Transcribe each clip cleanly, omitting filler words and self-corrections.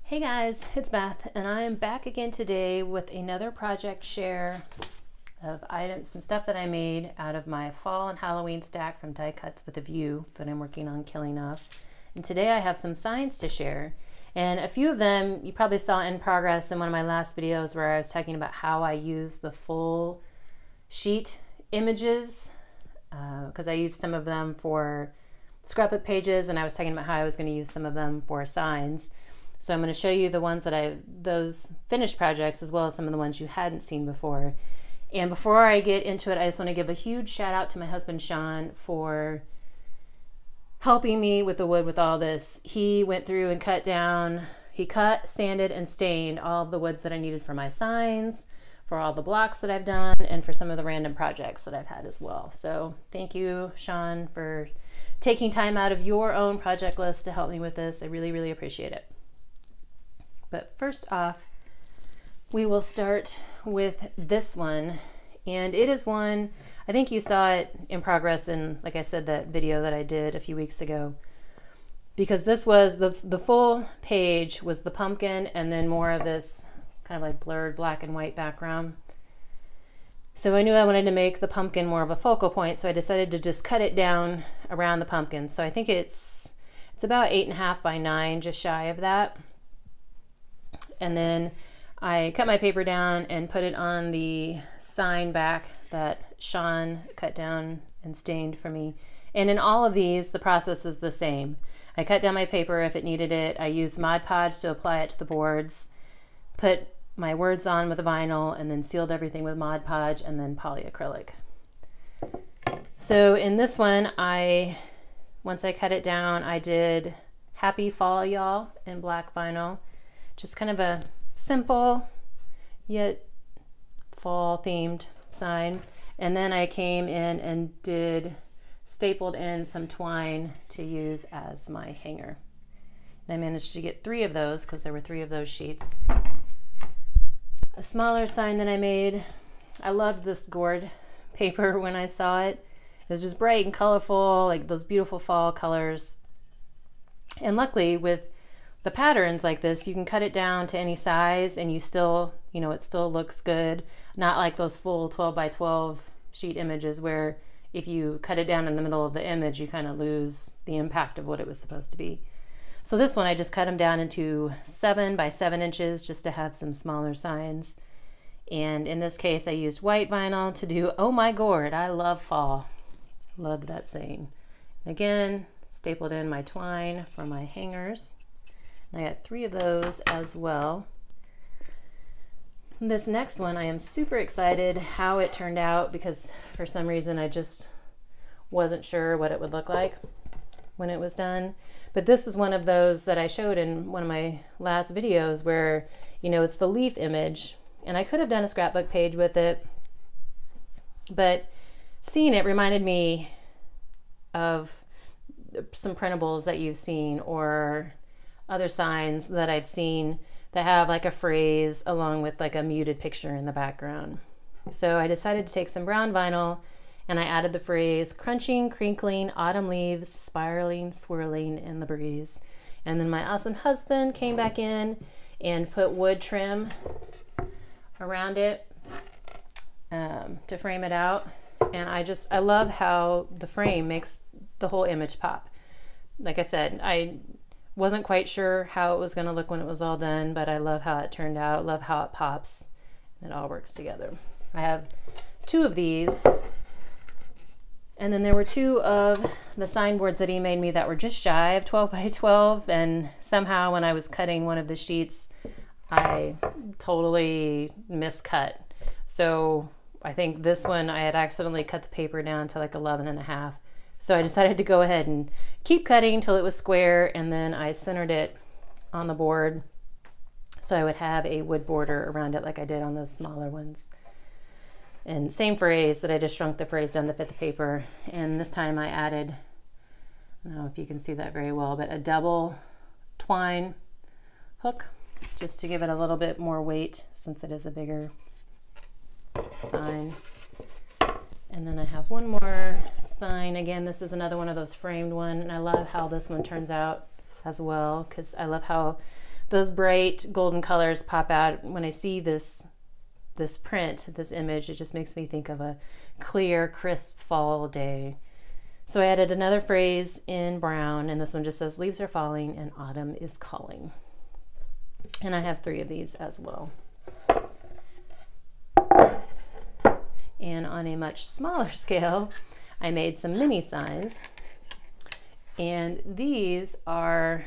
Hey guys, it's Beth, and I am back again today with another project share of items, some stuff that I made out of my Fall and Halloween stack from Die Cuts with a View that I'm working on killing off. And today I have some signs to share, and a few of them you probably saw in progress in one of my last videos where I was talking about how I use the full sheet images because I used some of them for scrapbook pages, and I was talking about how I was going to use some of them for signs. So I'm going to show you the ones that those finished projects, as well as some of the ones you hadn't seen before. And before I get into it, I just want to give a huge shout out to my husband, Sean, for helping me with the wood with all this. He went through and he cut, sanded, and stained all of the woods that I needed for my signs, for all the blocks that I've done, and for some of the random projects that I've had as well. So thank you, Sean, for taking time out of your own project list to help me with this. I really, really appreciate it. But first off, we will start with this one, and it is one, I think you saw it in progress in, like I said, that video that I did a few weeks ago, because this was the full page was the pumpkin and then more of this kind of like blurred black and white background. So I knew I wanted to make the pumpkin more of a focal point, so I decided to just cut it down around the pumpkin. So I think it's about 8.5 by 9, just shy of that. And then I cut my paper down and put it on the sign back that Sean cut down and stained for me. And in all of these, the process is the same. I cut down my paper if it needed it. I used Mod Podge to apply it to the boards, put my words on with a vinyl, and then sealed everything with Mod Podge and then polyacrylic. So in this one, once I cut it down, I did Happy Fall Y'all in black vinyl. Just kind of a simple yet fall themed sign. And then I came in and stapled in some twine to use as my hanger. And I managed to get 3 of those because there were 3 of those sheets. A smaller sign that I made, I loved this gourd paper when I saw it. It was just bright and colorful, like those beautiful fall colors. And luckily with the patterns like this, you can cut it down to any size and you still, it still looks good. Not like those full 12 by 12 sheet images where if you cut it down in the middle of the image, you kind of lose the impact of what it was supposed to be. So this one, I just cut them down into 7 by 7 inches just to have some smaller signs. And in this case, I used white vinyl to do, oh my gourd, I love fall. Loved that saying. Again, stapled in my twine for my hangers. I got 3 of those as well. This next one, I am super excited how it turned out because for some reason I just wasn't sure what it would look like when it was done. But this is one of those that I showed in one of my last videos where, it's the leaf image, and I could have done a scrapbook page with it, but seeing it reminded me of some printables that you've seen or other signs that I've seen that have like a phrase along with like a muted picture in the background. So I decided to take some brown vinyl and I added the phrase crunching, crinkling, autumn leaves, spiraling, swirling in the breeze. And then my awesome husband came back in and put wood trim around it to frame it out. And I love how the frame makes the whole image pop. Like I said, I wasn't quite sure how it was going to look when it was all done, but I love how it turned out, love how it pops, and it all works together. I have 2 of these, and then there were 2 of the sign boards that he made me that were just shy of 12 by 12, and somehow when I was cutting one of the sheets, I totally miscut. So I think this one I had accidentally cut the paper down to like 11.5. So I decided to go ahead and keep cutting until it was square, and then I centered it on the board so I would have a wood border around it like I did on those smaller ones. And same phrase that I just shrunk the phrase down to fit the paper, and this time I added, I don't know if you can see that very well, but a double twine hook just to give it a little bit more weight since it is a bigger sign. And then I have one more sign. Again, this is another one of those framed one, and I love how this one turns out as well because I love how those bright golden colors pop out. When I see this print, this image, it just makes me think of a clear, crisp fall day. So I added another phrase in brown, and this one just says, leaves are falling and autumn is calling. And I have 3 of these as well. And on a much smaller scale, I made some mini signs. And these are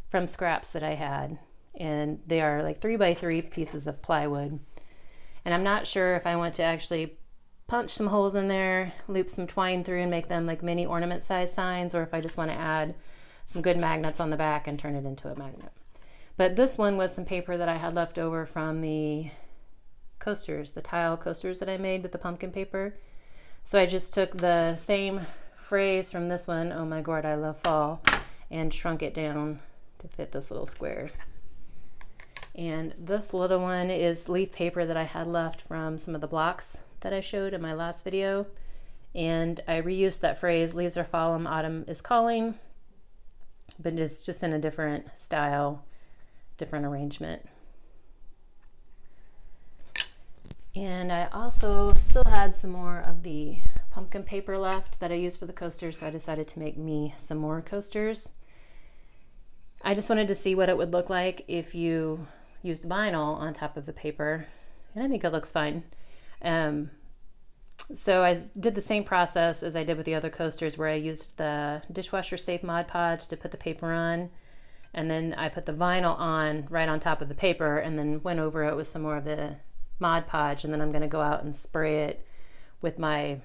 from scraps that I had. And they are like 3x3 pieces of plywood. And I'm not sure if I want to actually punch some holes in there, loop some twine through and make them like mini ornament size signs, or if I just want to add some good magnets on the back and turn it into a magnet. But this one was some paper that I had left over from the coasters, the tile coasters that I made with the pumpkin paper. So I just took the same phrase from this one, oh my gourd, I love fall, and shrunk it down to fit this little square. And this little one is leaf paper that I had left from some of the blocks that I showed in my last video. And I reused that phrase, leaves are falling, autumn is calling, but it's just in a different style, different arrangement. And I also still had some more of the pumpkin paper left that I used for the coasters, so I decided to make me some more coasters. I just wanted to see what it would look like if you used vinyl on top of the paper, and I think it looks fine. So I did the same process as I did with the other coasters, where I used the dishwasher safe Mod Podge to put the paper on, and then I put the vinyl on right on top of the paper, and then went over it with some more of the Mod Podge, and then I'm going to go out and spray it with my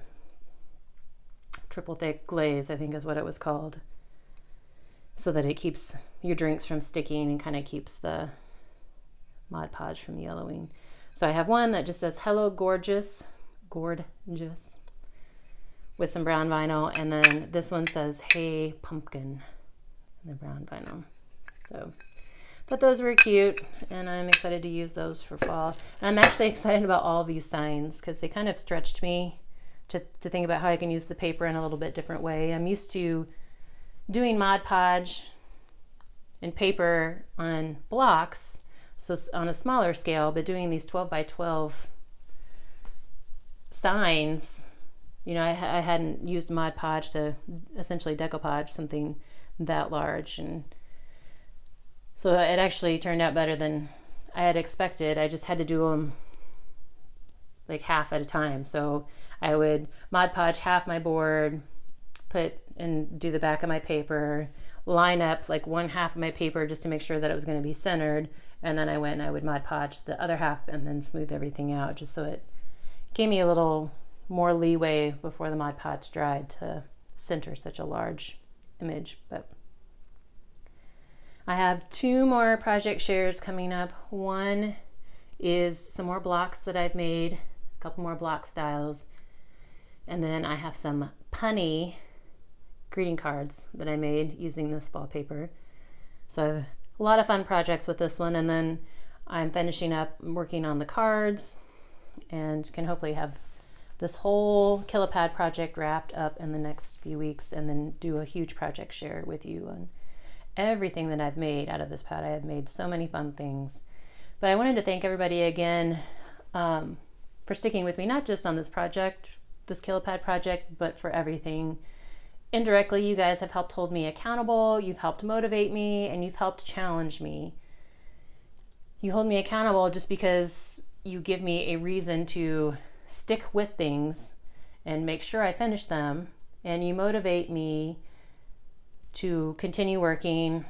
triple thick glaze, I think is what it was called, so that it keeps your drinks from sticking and kind of keeps the Mod Podge from yellowing. So I have one that just says hello gorgeous, with some brown vinyl, and then this one says hey pumpkin in the brown vinyl. So but those were cute, and I'm excited to use those for fall. And I'm actually excited about all these signs because they kind of stretched me to think about how I can use the paper in a little bit different way. I'm used to doing Mod Podge and paper on blocks, so on a smaller scale, but doing these 12x12 signs, you know, I hadn't used Mod Podge to essentially decoupage something that large, and so it actually turned out better than I had expected. I just had to do them like half at a time. So I would Mod Podge half my board, put and do the back of my paper, line up like one half of my paper just to make sure that it was going to be centered, and then I went and I would Mod Podge the other half and then smooth everything out, just so it gave me a little more leeway before the Mod Podge dried to center such a large image. But I have 2 more project shares coming up. One is some more blocks that I've made, a couple more block styles, and then I have some punny greeting cards that I made using this fall paper. So a lot of fun projects with this one, and then I'm finishing up working on the cards and can hopefully have this whole Kilopad project wrapped up in the next few weeks, and then do a huge project share with you on everything that I've made out of this pad. I have made so many fun things. But I wanted to thank everybody again for sticking with me, not just on this project, this Kilopad project, but for everything. Indirectly, you guys have helped hold me accountable, you've helped motivate me, and you've helped challenge me. You hold me accountable just because you give me a reason to stick with things and make sure I finish them, and you motivate me to continue working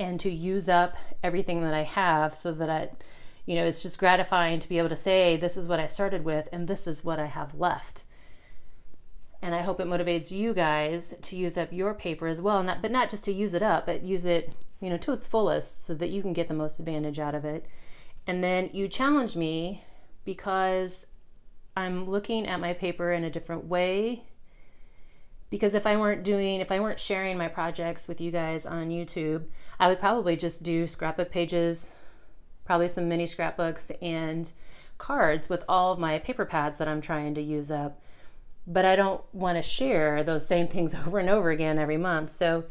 and to use up everything that I have, so that you know, it's just gratifying to be able to say, this is what I started with and this is what I have left. And I hope it motivates you guys to use up your paper as well, but not just to use it up, but use it, you know, to its fullest, so that you can get the most advantage out of it. And then you challenge me because I'm looking at my paper in a different way. Because if I weren't sharing my projects with you guys on YouTube, I would probably just do scrapbook pages, probably some mini scrapbooks and cards with all of my paper pads that I'm trying to use up. But I don't want to share those same things over and over again every month. So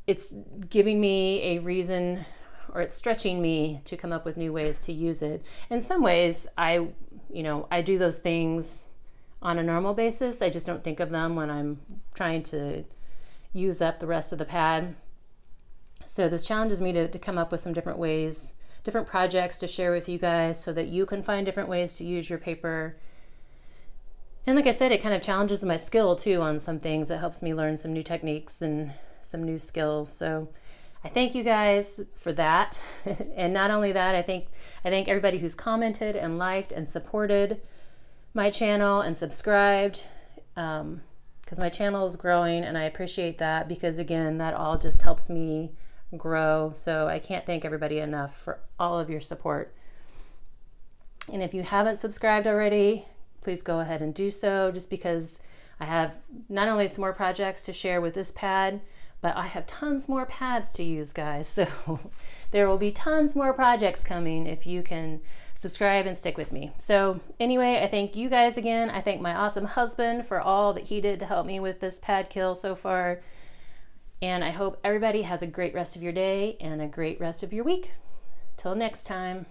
it's giving me a reason, or it's stretching me to come up with new ways to use it. In some ways, I do those things on a normal basis. I just don't think of them when I'm trying to use up the rest of the pad. So this challenges me to come up with some different ways, different projects to share with you guys so that you can find different ways to use your paper. And like I said, it kind of challenges my skill too on some things. It helps me learn some new techniques and some new skills. So I thank you guys for that. And not only that, I thank everybody who's commented and liked and supported my channel and subscribed, because my channel is growing, and I appreciate that, because again, that all just helps me grow. So I can't thank everybody enough for all of your support. And if you haven't subscribed already, please go ahead and do so, just because I have not only some more projects to share with this pad, but I have tons more pads to use, guys. So there will be tons more projects coming if you can subscribe and stick with me. So anyway, I thank you guys again. I thank my awesome husband for all that he did to help me with this pad kill so far. And I hope everybody has a great rest of your day and a great rest of your week. Till next time.